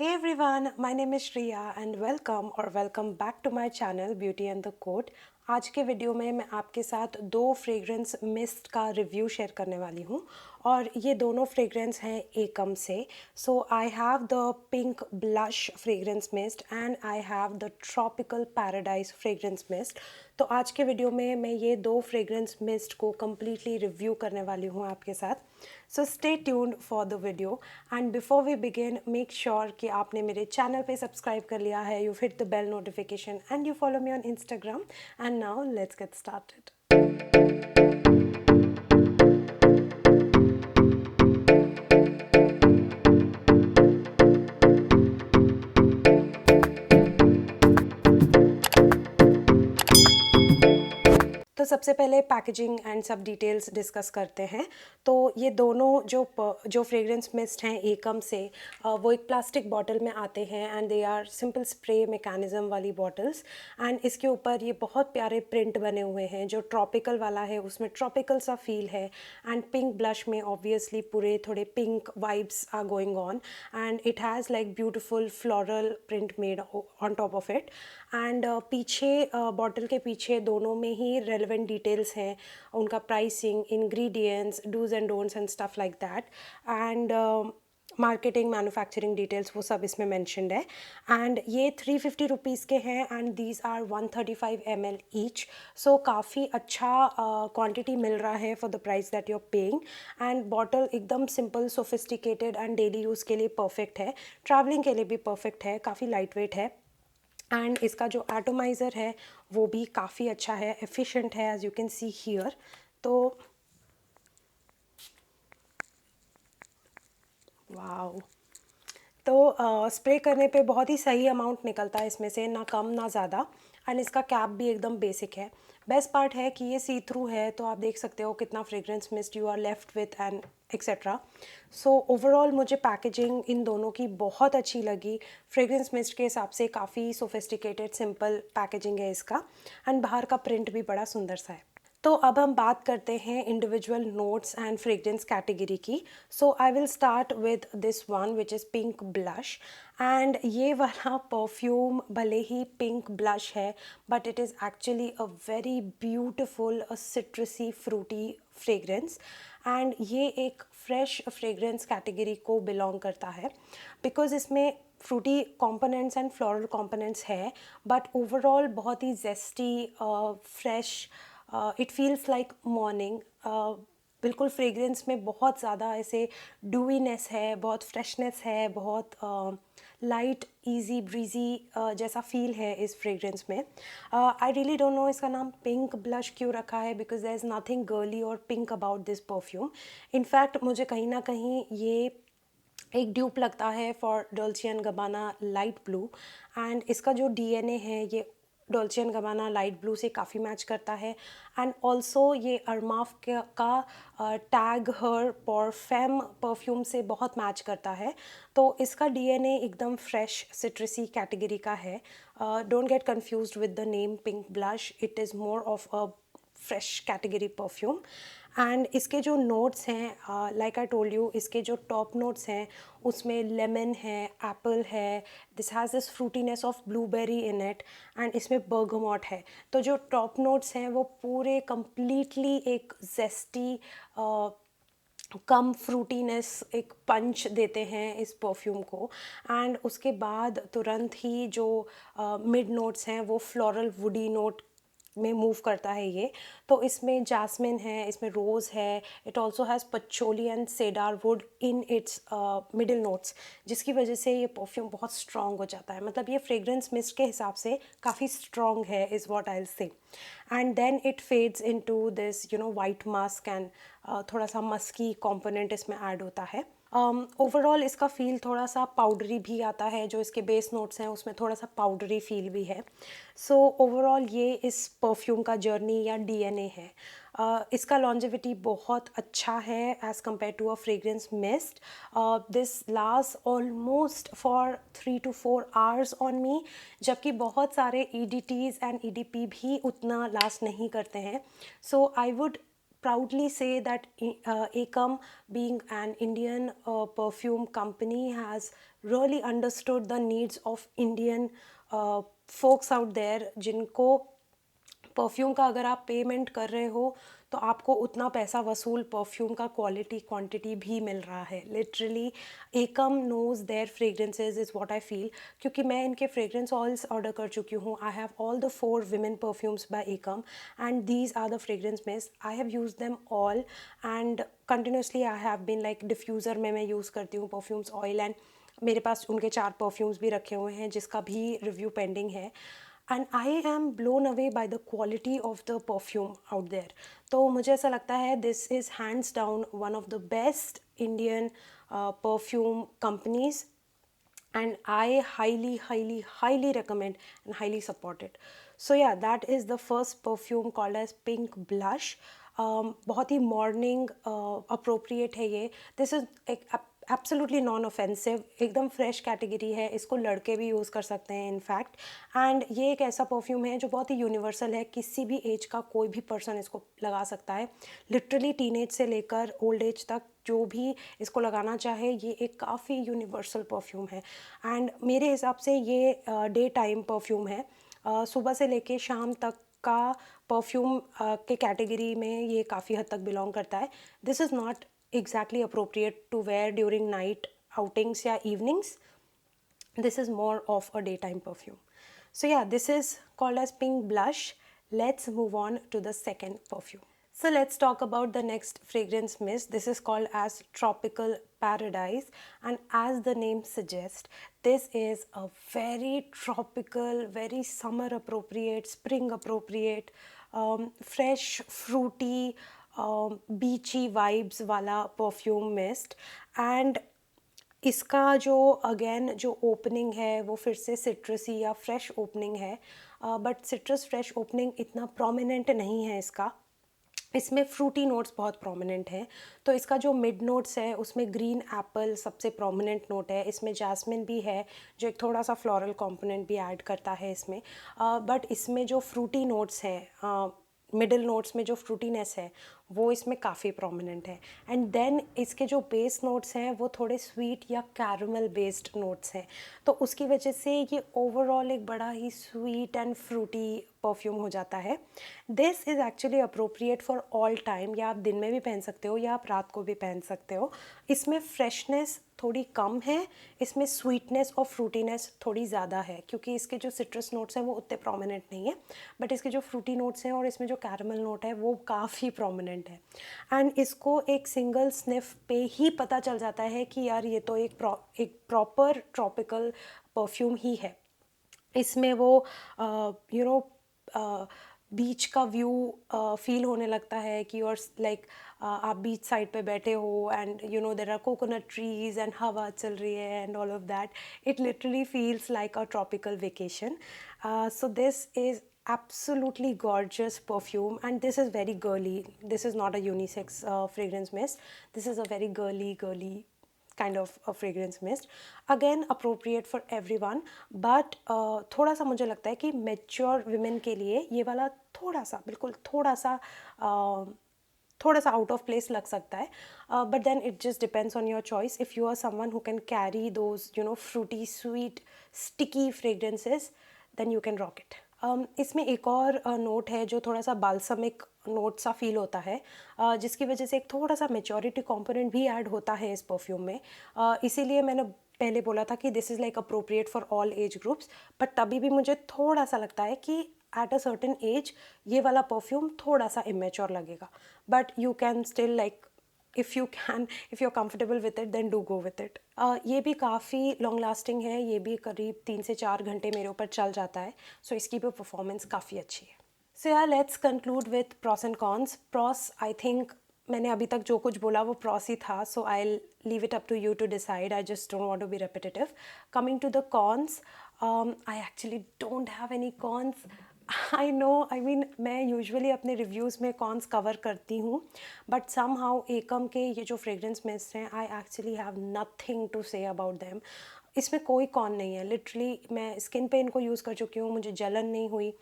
Hey everyone, my name is Shriya and welcome back to my channel Beauty and the Code। आज के video में मैं आपके साथ दो फ्रेग्रेंस मिस्ट का रिव्यू शेयर करने वाली हूँ और ये दोनों फ्रेग्रेंस हैं एकम से। So I have the pink blush fragrance mist and I have the tropical paradise fragrance mist. तो आज के वीडियो में मैं ये दो फ्रेग्रेंस मिस्ट को कम्प्लीटली रिव्यू करने वाली हूँ आपके साथ। So stay tuned for the video and before we begin make sure कि आपने मेरे चैनल पे सब्सक्राइब कर लिया है, you hit the bell notification and you follow me on Instagram. And now let's get started. तो सबसे पहले पैकेजिंग एंड सब डिटेल्स डिस्कस करते हैं। तो ये दोनों जो फ्रेग्रेंस मिस्ट हैं एकम से, वो एक प्लास्टिक बॉटल में आते हैं and they are simple spray mechanism वाली बॉटल्स। एंड इसके ऊपर ये बहुत प्यारे प्रिंट बने हुए हैं। जो ट्रॉपिकल वाला है उसमें ट्रॉपिकल सा फील है एंड पिंक ब्लश में ऑब्वियसली पूरे थोड़े pink vibes are going on and it has like beautiful floral print made on top of it. And पीछे बॉटल के पीछे दोनों में ही रेलेवेंट डिटेल्स हैं, उनका pricing, ingredients, dos and don'ts and stuff like that and marketing, manufacturing details, वो सब इसमें मैंशनड है। एंड ये 350 रुपीज़ के हैं and these are 135 ml each. सो काफ़ी अच्छा क्वांटिटी मिल रहा है for the price that you are paying. And bottle एकदम simple, sophisticated and daily use के लिए परफेक्ट है, ट्रैवलिंग के लिए भी परफेक्ट है, काफ़ी लाइट वेट है। एंड इसका जो एटोमाइज़र है वो भी काफ़ी अच्छा है, एफिशिएंट है, as you can see here. तो वाओ, तो स्प्रे करने पे बहुत ही सही अमाउंट निकलता है इसमें से, ना कम ना ज़्यादा। एंड इसका कैप भी एकदम बेसिक है। बेस्ट पार्ट है कि ये सी थ्रू है, तो आप देख सकते हो कितना fragrance mist you are left with and etcetera. So overall मुझे पैकेजिंग इन दोनों की बहुत अच्छी लगी। फ्रेग्रेंस मिस्ट के हिसाब से काफ़ी सोफिस्टिकेटेड सिंपल पैकेजिंग है इसका एंड बाहर का प्रिंट भी बड़ा सुंदर सा है। तो अब हम बात करते हैं individual notes and fragrance category की। So I will start with this one which is pink blush. And ये वाला परफ्यूम भले ही पिंक ब्लश है but it is actually a very beautiful citrusy fruity fragrance. And ये एक fresh fragrance category को belong करता है बिकॉज इसमें fruity components and floral components है, बट ओवरऑल बहुत ही zesty, fresh, it feels like morning. बिल्कुल फ्रेग्रेंस में बहुत ज़्यादा ऐसे डूईनेस है, बहुत फ्रेशनेस है, बहुत लाइट इजी ब्रीजी जैसा फील है इस फ्रेग्रेंस में। आई रियली डोंट नो इसका नाम पिंक ब्लश क्यों रखा है because there is nothing girly और pink about this perfume. In fact मुझे कहीं ना कहीं ये एक ड्यूप लगता है for Dolce and Gabbana light blue. And इसका जो डीएनए है ये Dolce and Gabbana light blue से काफ़ी मैच करता है। एंड ऑल्सो ये अरमाफ का टैग हर पॉर फेम परफ्यूम से बहुत मैच करता है। तो इसका डीएनए एकदम फ्रेश सिट्रसी कैटेगरी का है। Don't get confused with the name pink blush, it is more of a fresh category perfume. And इसके जो नोट्स हैं, लाइक आई टोल्ड यू, इसके जो टॉप नोट्स हैं उसमें लेमन है, एप्पल है, this has this fruitiness of blueberry in it and इसमें बर्गमॉट है। तो जो टॉप नोट्स हैं वो पूरे कंप्लीटली एक जेस्टी, कम फ्रूटीनेस, एक पंच देते हैं इस परफ्यूम को। एंड उसके बाद तुरंत ही जो मिड नोट्स हैं वो फ्लोरल वुडी नोट में मूव करता है ये। तो इसमें जैस्मिन है, इसमें रोज़ है, it also has patchouli and cedar would in its middle notes, जिसकी वजह से ये परफ्यूम बहुत स्ट्रॉन्ग हो जाता है। मतलब ये फ्रेग्रेंस मिस्ट के हिसाब से काफ़ी स्ट्रॉन्ग है is what I will say. And then it fades into this white musk and थोड़ा सा मस्की कंपोनेंट इसमें ऐड होता है। ओवरऑल इसका फील थोड़ा सा पाउडरी भी आता है, जो इसके बेस नोट्स हैं उसमें थोड़ा सा पाउडरी फील भी है। सो ओवरऑल ये इस परफ्यूम का जर्नी या डीएनए है। इसका लॉन्जेविटी बहुत अच्छा है as compared to a fragrance mist. This last almost for 3 to 4 hours on me, जबकि बहुत सारे ईडीटीज़ एंड ईडीपी भी उतना लास्ट नहीं करते हैं। So I would proudly say that Akam, being an Indian perfume company, has really understood the needs of Indian folks out there, जिनको perfume का अगर आप पेमेंट कर रहे हो तो आपको उतना पैसा वसूल परफ्यूम का क्वालिटी क्वांटिटी भी मिल रहा है. Literally Ekam knows their fragrances is what I feel, क्योंकि मैं इनके फ्रेग्रेंस ऑयल्स ऑर्डर कर चुकी हूँ. I have all the 4 women perfumes by Ekam and these are the fragrance mist. I have use them all and continuously I have been like diffuser में मैं use करती हूँ परफ्यूम्स ऑयल, एंड मेरे पास उनके 4 perfumes भी रखे हुए हैं जिसका भी रिव्यू पेंडिंग है. And I am blown away by the quality of the perfume out there. तो मुझे ऐसा लगता है this is hands down one of the best Indian perfume companies, and I highly recommend and highly support it. So yeah, that is the first perfume called as Pink Blush. बहुत ही morning appropriate है ये. This is एक absolutely non offensive, एकदम fresh category है. इसको लड़के भी use कर सकते हैं इनफैक्ट. एंड ये एक ऐसा परफ्यूम है जो बहुत ही यूनिवर्सल है, किसी भी एज का कोई भी पर्सन इसको लगा सकता है. लिटरली टीनेज से लेकर ओल्ड एज तक जो भी इसको लगाना चाहे, ये एक काफ़ी यूनिवर्सल परफ्यूम है. एंड मेरे हिसाब से ये डे टाइम परफ्यूम है. सुबह से लेके शाम तक का परफ्यूम के कैटेगरी में ये काफ़ी हद तक बिलोंग करता है. This is not exactly appropriate to wear during night outings या evenings. This is more of a daytime perfume. So yeah, this is called as Pink Blush. Let's move on to the second perfume. So let's talk about the next fragrance mist. This is called as Tropical Paradise, and as the name suggests, this is a very tropical, very summer appropriate, spring appropriate, fresh, fruity, beachy vibes वाला perfume mist. And इसका जो again जो opening है वो फिर से सिट्रसी या fresh opening है, बट सिट्रस फ्रेश ओपनिंग इतना प्रोमिनेंट नहीं है इसका. इसमें फ्रूटी नोट्स बहुत प्रोमिनेंट हैं. तो इसका जो मिड नोट्स है उसमें ग्रीन एप्पल सबसे प्रोमिनेंट नोट है. इसमें जैस्मिन भी है जो एक थोड़ा सा फ्लोरल कंपोनेंट भी ऐड करता है इसमें. बट इसमें जो फ्रूटी नोट्स हैं, मिडिल नोट्स में जो फ्रूटीनेस है वो इसमें काफ़ी प्रोमिनेंट है. एंड देन इसके जो बेस नोट्स हैं वो थोड़े स्वीट या कैरमल बेस्ड नोट्स हैं. तो उसकी वजह से ये ओवरऑल एक बड़ा ही स्वीट एंड फ्रूटी परफ्यूम हो जाता है. This is actually appropriate for all time. या आप दिन में भी पहन सकते हो या आप रात को भी पहन सकते हो. इसमें फ्रेशनेस थोड़ी कम है, इसमें स्वीटनेस और फ्रूटीनेस थोड़ी ज़्यादा है, क्योंकि इसके जो सिट्रस नोट्स हैं वो उतने प्रोमिनेंट नहीं है. बट इसके जो फ्रूटी नोट्स हैं और इसमें जो कैरमल नोट है वो काफ़ी प्रोमिनेंट है. एंड इसको एक सिंगल स्निफ पे ही पता चल जाता है कि यार ये तो एक प्रॉपर ट्रॉपिकल परफ्यूम ही है. इसमें वो बीच का व्यू फील होने लगता है कि और लाइक आप बीच साइड पे बैठे हो and there are coconut trees and हवा चल रही है and all of that. It literally feels like a tropical vacation. So this is absolutely gorgeous perfume, and this is very girly. This is not a unisex fragrance mist. This is a very girly kind of a fragrance mist. Again appropriate for everyone, but थोड़ा सा मुझे लगता है कि mature women के लिए ये वाला थोड़ा सा बिल्कुल थोड़ा सा आउट ऑफ प्लेस लग सकता है. But then it just depends on your choice. If you are someone who can carry those fruity sweet sticky fragrances, then you can rock it. इसमें एक और नोट है जो थोड़ा सा बाल्समिक नोट सा फील होता है, जिसकी वजह से एक थोड़ा सा मेच्योरिटी कंपोनेंट भी ऐड होता है इस परफ्यूम में. इसीलिए मैंने पहले बोला था कि this is like appropriate for all age groups. But तभी भी मुझे थोड़ा सा लगता है कि एट अ सर्टेन एज ये वाला परफ्यूम थोड़ा सा इमेच्योर लगेगा. But you can still like if you are comfortable with it, then do go with it. ये भी काफ़ी लॉन्ग लास्टिंग है. ये भी करीब 3 से 4 घंटे मेरे ऊपर चल जाता है. सो इसकी भी परफॉर्मेंस काफ़ी अच्छी है. सो यार let's conclude with pros and cons. Pros I think मैंने अभी तक जो कुछ बोला वो प्रॉस ही था. So I leave it up to you to decide. I just don't want to be repetitive. Coming to the cons, I actually don't have any cons. I know, I mean मैं usually अपने reviews में cons cover करती हूँ, but some how एकम के ये जो fragrance mist हैं, I actually have nothing to say about them. इसमें कोई कॉन नहीं है. लिटरली मैं स्किन पे इनको यूज़ कर चुकी हूँ, मुझे जलन नहीं हुई.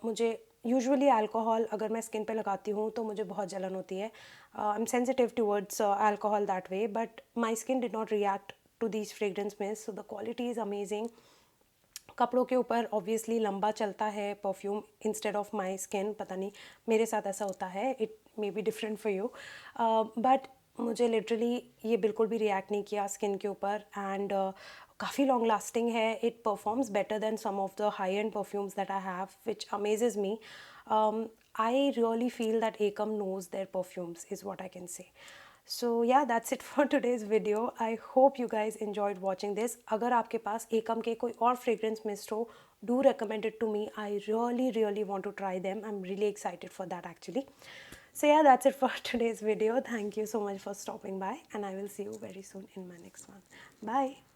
मुझे यूजुअली अल्कोहल अगर मैं स्किन पे लगाती हूँ तो मुझे बहुत जलन होती है. I am sensitive towards alcohol that way, but my skin did not react to these fragrance mist. So the quality is amazing. कपड़ों के ऊपर ऑब्वियसली लंबा चलता है perfume instead of my skin. पता नहीं मेरे साथ ऐसा होता है, it may be different for you, but मुझे लिटरली ये बिल्कुल भी रिएक्ट नहीं किया स्किन के ऊपर. एंड काफ़ी लॉन्ग लास्टिंग है. It performs better than some of the high end perfumes that I have, which amazes me. I really feel that Akam knows their perfumes, is what I can say. So yeah, that's it for today's video. I hope you guys enjoyed watching this. अगर आपके पास Akam के कोई और fragrance mist हो, do recommend it to me. I really want to try them. I'm really excited for that actually. So yeah, that's it for today's video. Thank you so much for stopping by, and I will see you very soon in my next one. Bye.